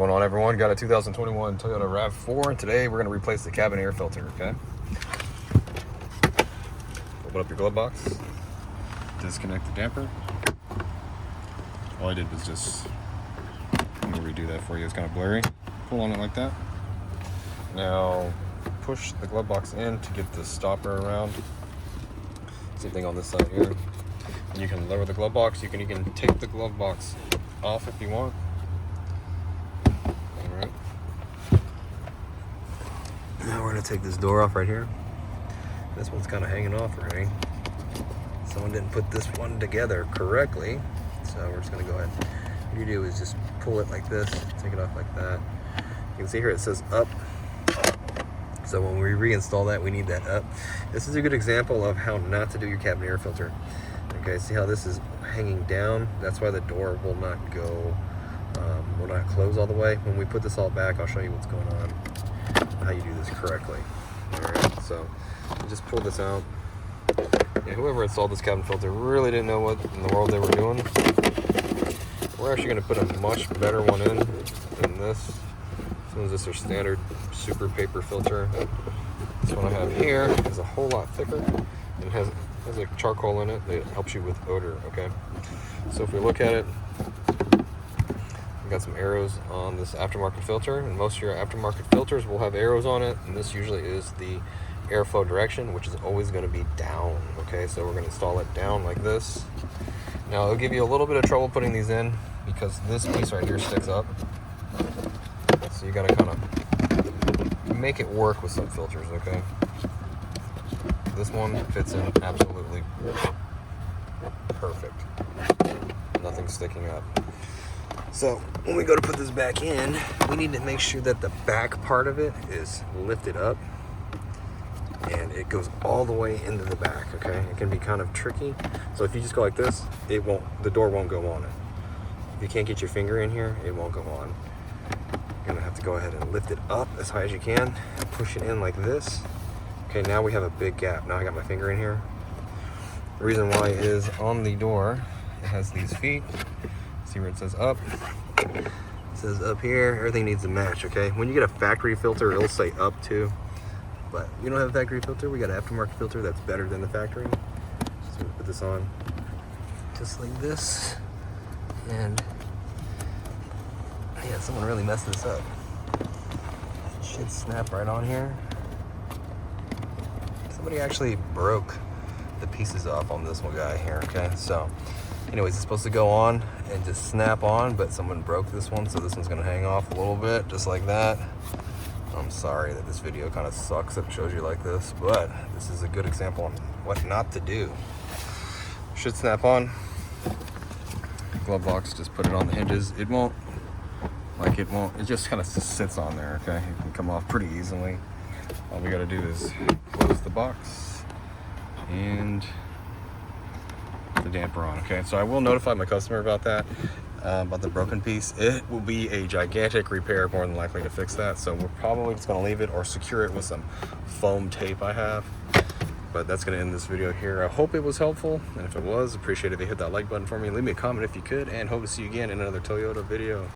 going on, everyone? Got a 2021 Toyota RAV4, and today we're going to replace the cabin air filter, okay? Open up your glove box, disconnect the damper. All I did was just, let me redo that for you, it's kind of blurry. Pull on it like that. Now, push the glove box in to get the stopper around. Same thing on this side here. And you can lower the glove box. You can take the glove box off if you want. Alright. Now we're going to take this door off right here. This one's kind of hanging off already. Someone didn't put this one together correctly. So we're just going to go ahead. What you do is just pull it like this, take it off like that. You can see here it says up. So when we reinstall that, we need that up. This is a good example of how not to do your cabin air filter. Okay, see how this is hanging down? That's why the door will not go, will not close all the way. When we put this all back, I'll show you what's going on, how you do this correctly. All right, so you just pull this out. Yeah, whoever installed this cabin filter really didn't know what in the world they were doing. We're actually going to put a much better one in than this. This one's just our standard super paper filter. This one I have here is a whole lot thicker and has a charcoal in it that helps you with odor, okay? So if we look at it, we've got some arrows on this aftermarket filter, and most of your aftermarket filters will have arrows on it, and this usually is the airflow direction, which is always going to be down, okay? So we're going to install it down like this. Now it'll give you a little bit of trouble putting these in because this piece right here sticks up. So you gotta kind of make it work with some filters, okay? This one fits in absolutely perfect. Nothing's sticking up. So when we go to put this back in, we need to make sure that the back part of it is lifted up and it goes all the way into the back, okay? It can be kind of tricky. So if you just go like this, the door won't go on it. If you can't get your finger in here, it won't go on. You're gonna have to go ahead and lift it up as high as you can and push it in like this. Okay, now we have a big gap. Now I got my finger in here. The reason why is on the door, it has these feet. See where it says up? It says up here, everything needs to match, okay? When you get a factory filter, it'll say up too. But you don't have a factory filter, we got an aftermarket filter that's better than the factory. So we put this on just like this. And yeah, someone really messed this up. It should snap right on here. Somebody actually broke the pieces off on this one guy here, okay? So, anyways, it's supposed to go on and just snap on, but someone broke this one, so this one's gonna hang off a little bit, just like that. I'm sorry that this video kind of sucks that it shows you like this, but this is a good example on what not to do. Should snap on. Glove box, just put it on the hinges. It just kind of sits on there, okay? It can come off pretty easily. All we gotta do is close the box and put the damper on, okay? So I will notify my customer about that, about the broken piece. It will be a gigantic repair, more than likely, to fix that. So we're probably just gonna leave it or secure it with some foam tape I have. But that's going to end this video here. I hope it was helpful, and if it was, appreciate it if you hit that like button for me. Leave me a comment if you could, and hope to see you again in another Toyota video.